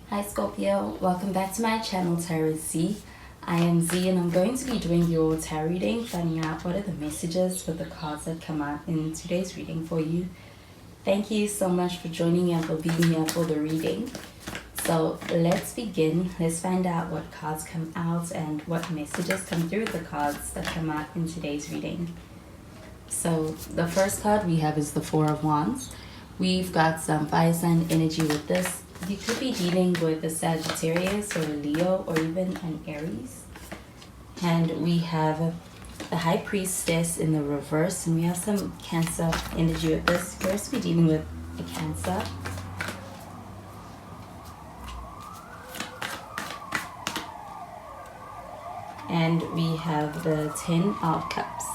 Hi Scorpio, welcome back to my channel Tarot Z. I am Z and I'm going to be doing your tarot reading, finding out what are the messages for the cards that come out in today's reading for you. Thank you so much for joining me and for being here for the reading. So let's begin. Let's find out what cards come out and what messages come through the cards that come out in today's reading. So the first card we have is the Four of Wands. We've got some fire sign energy with this. You could be dealing with a Sagittarius or a Leo or even an Aries. And we have the High Priestess in the reverse, and we have some Cancer energy with this. You're supposed to be dealing with a Cancer. And we have the Ten of Cups.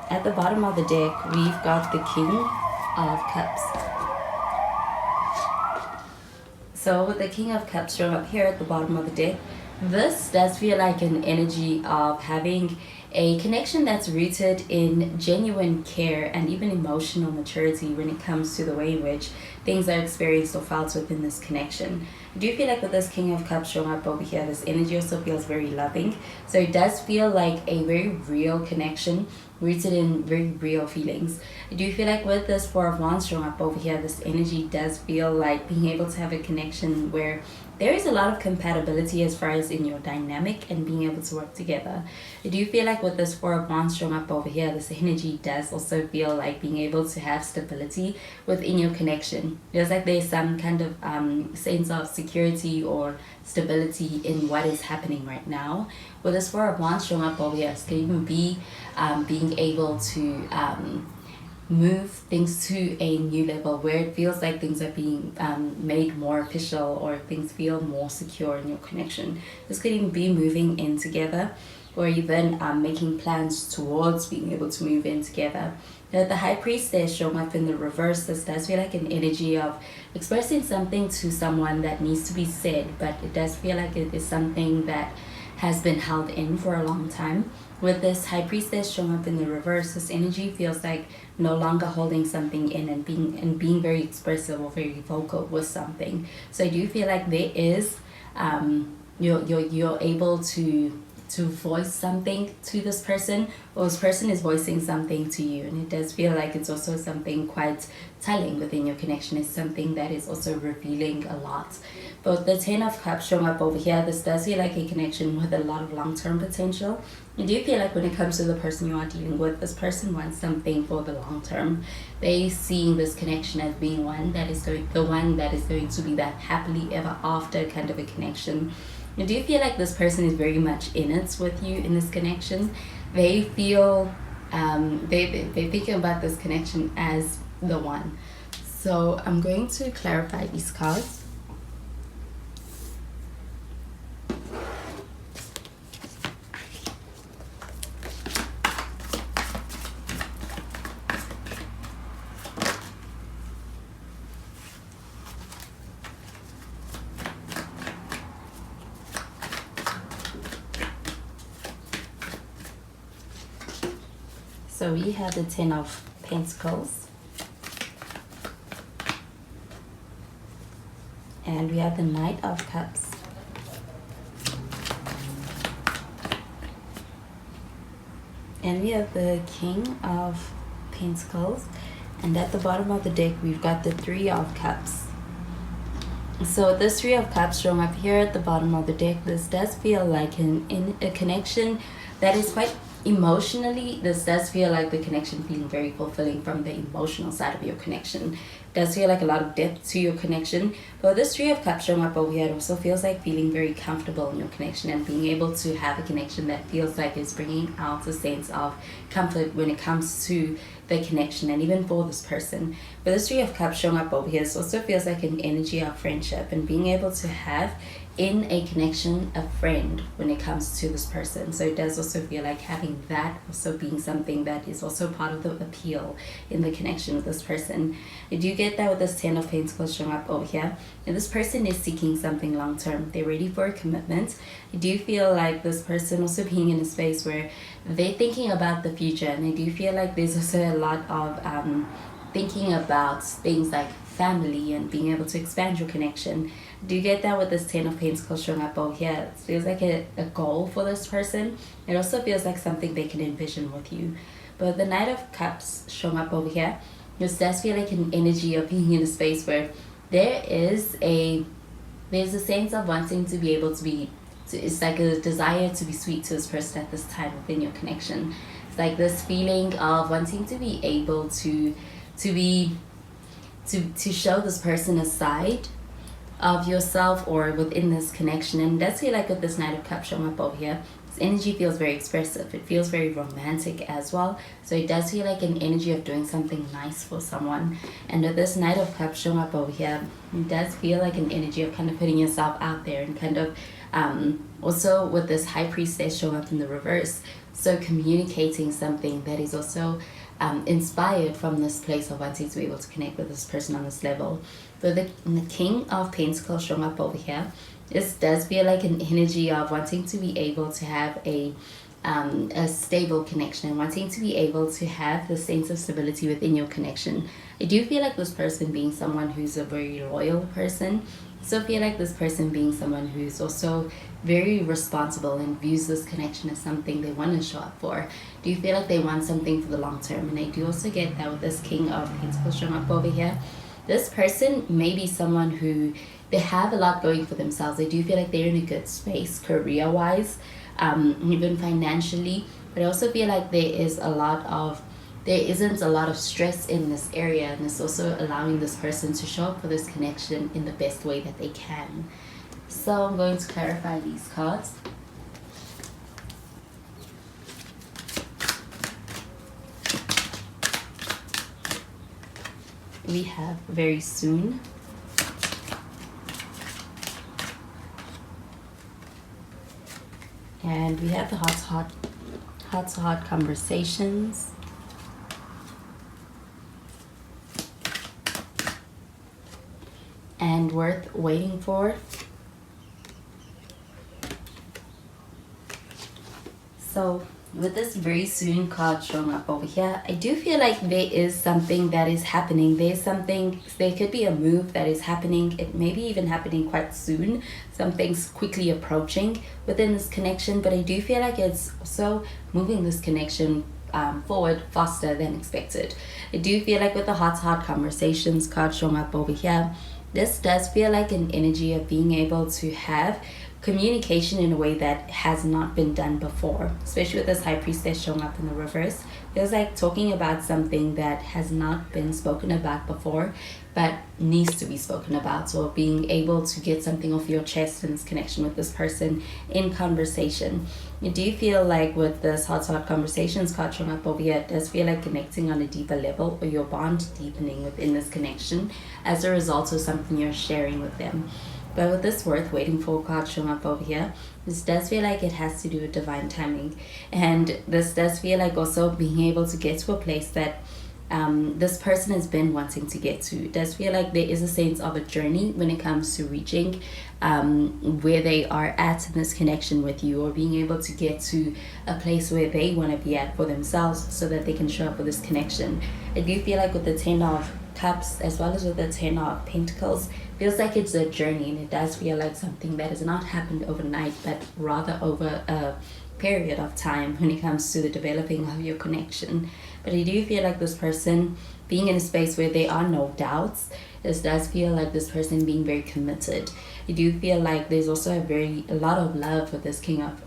At the bottom of the deck, we've got the King of Cups. So with the King of Cups showing up here at the bottom of the deck, this does feel like an energy of having a connection that's rooted in genuine care and even emotional maturity when it comes to the way in which things are experienced or felt within this connection. I do feel like with this King of Cups showing up over here, this energy also feels very loving. So it does feel like a very real connection rooted in very real feelings. I do feel like with this Four of Wands showing up over here, this energy does feel like being able to have a connection where there is a lot of compatibility as far as in your dynamic and being able to work together. I do feel like with this Four of Wands showing up over here, this energy does also feel like being able to have stability within your connection. Feels like there's some kind of sense of security or stability in what is happening right now. With this Four of Wands showing up over here, it can even be being able to move things to a new level where it feels like things are being made more official or things feel more secure in your connection. This could even be moving in together or even making plans towards being able to move in together. Now, the High Priestess showing up in the reverse, this does feel like an energy of expressing something to someone that needs to be said, but it does feel like it is something that has been held in for a long time. With this High Priestess showing up in the reverse, this energy feels like no longer holding something in and being very expressive or very vocal with something. So I do feel like there is you're able to voice something to this person, or this person is voicing something to you, and it does feel like it's also something quite telling within your connection. It's something that is also revealing a lot. But the Ten of Cups showing up over here, this does feel like a connection with a lot of long-term potential. I do feel like when it comes to the person you are dealing with, this person wants something for the long term. They seeing this connection as being one that is going to be that happily ever after kind of a connection. I do feel like this person is very much in it with you in this connection. They feel they're thinking about this connection as the one. So I'm going to clarify these cards. So we have the Ten of Pentacles. And we have the Knight of Cups. And we have the King of Pentacles. And at the bottom of the deck, we've got the Three of Cups. So this Three of Cups showing up here at the bottom of the deck, this does feel like a connection that is quite emotionally. This does feel like the connection feeling very fulfilling from the emotional side of your connection. It does feel like a lot of depth to your connection. But this Three of Cups showing up over here, it also feels like feeling very comfortable in your connection and being able to have a connection that feels like it's bringing out a sense of comfort when it comes to the connection and even for this person. But this Three of Cups showing up over here, it also feels like an energy of friendship and being able to have in a connection a friend when it comes to this person. So it does also feel like having that also being something that is also part of the appeal in the connection with this person. I do get that with this Ten of Pentacles showing up over here, and this person is seeking something long term. They're ready for a commitment. I do feel like this person also being in a space where they're thinking about the future, and I do feel like there's also a lot of thinking about things like family and being able to expand your connection. Do you get that with this Ten of Pentacles showing up over here? It feels like a goal for this person. It also feels like something they can envision with you. But the Knight of Cups showing up over here, this does feel like an energy of being in a space where there's a sense of wanting to be able to be, it's like a desire to be sweet to this person at this time within your connection. It's like this feeling of wanting to be able to show this person a side of yourself or within this connection. And that's feel like with this Knight of Cups showing up over here, this energy feels very expressive. It feels very romantic as well. So it does feel like an energy of doing something nice for someone. And with this Knight of Cups showing up over here, it does feel like an energy of kind of putting yourself out there and kind of also with this High Priestess showing up in the reverse. So communicating something that is also inspired from this place of wanting to be able to connect with this person on this level. But the King of Pentacles showing up over here, this does feel like an energy of wanting to be able to have a stable connection and wanting to be able to have the sense of stability within your connection. I do feel like this person being someone who's a very loyal person. So I feel like this person being someone who's also very responsible and views this connection as something they want to show up for. Do you feel like they want something for the long term? And I do also get that with this King of Pentacles showing up over here. This person may be someone who they have a lot going for themselves. I do feel like they're in a good space career-wise, even financially. But I also feel like there isn't a lot of stress in this area, and it's also allowing this person to show up for this connection in the best way that they can. So I'm going to clarify these cards. We have very soon. And we have the heart-to-heart conversations. And worth waiting for. So with this very soon card showing up over here, I do feel like there is something that is happening. There could be a move that is happening. It may be even happening quite soon. Something's quickly approaching within this connection, but I do feel like it's also moving this connection forward faster than expected. I do feel like with the heart-to-heart conversations card showing up over here, this does feel like an energy of being able to have communication in a way that has not been done before, especially with this High Priestess showing up in the reverse. Feels like talking about something that has not been spoken about before but needs to be spoken about, or being able to get something off your chest in this connection with this person in conversation. You do feel like with this heart-to-heart conversations card showing up over here, it does feel like connecting on a deeper level, or your bond deepening within this connection as a result of something you're sharing with them. But with this worth waiting for card showing up over here, this does feel like it has to do with divine timing. And this does feel like also being able to get to a place that this person has been wanting to get to. It does feel like there is a sense of a journey when it comes to reaching where they are at in this connection with you, or being able to get to a place where they want to be at for themselves so that they can show up for this connection. I do feel like with the Ten of Cups as well as with the Ten of Pentacles, feels like it's a journey, and it does feel like something that has not happened overnight, but rather over a period of time when it comes to the developing of your connection. But I do feel like this person being in a space where there are no doubts, this does feel like this person being very committed. I do feel like there's also a lot of love with this King of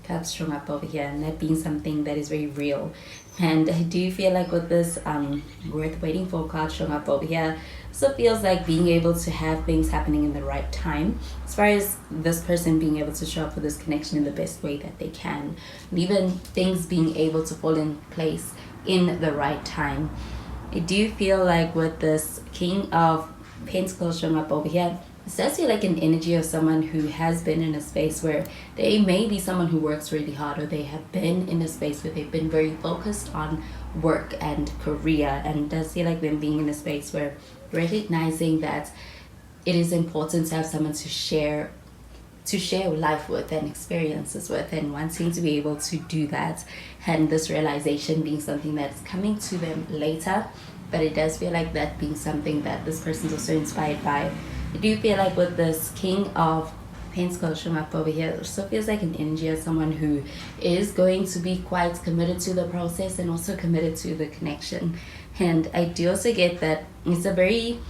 Cups showing up over here, and that being something that is very real. And I do feel like with this worth waiting for card showing up over here, so it feels like being able to have things happening in the right time, as far as this person being able to show up for this connection in the best way that they can, and even things being able to fall in place in the right time. I do feel like with this King of Pentacles showing up over here, it does feel like an energy of someone who has been in a space where they may be someone who works really hard, or they have been in a space where they've been very focused on work and career, and it does feel like them being in a space where recognizing that it is important to have someone to share life with and experiences with, and wanting to be able to do that, and this realization being something that's coming to them later, but it does feel like that being something that this person's also inspired by. I do feel like with this King of Pentacles showing up over here, it also feels like an energy of someone who is going to be quite committed to the process and also committed to the connection. And I do also get that it's a very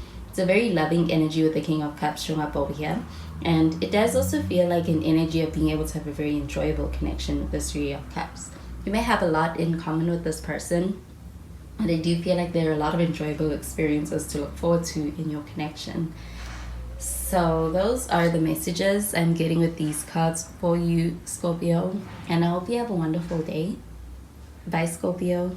loving energy with the King of Cups showing up over here. And it does also feel like an energy of being able to have a very enjoyable connection with the Three of Cups. You may have a lot in common with this person, and I do feel like there are a lot of enjoyable experiences to look forward to in your connection. So those are the messages I'm getting with these cards for you, Scorpio. And I hope you have a wonderful day. Bye, Scorpio.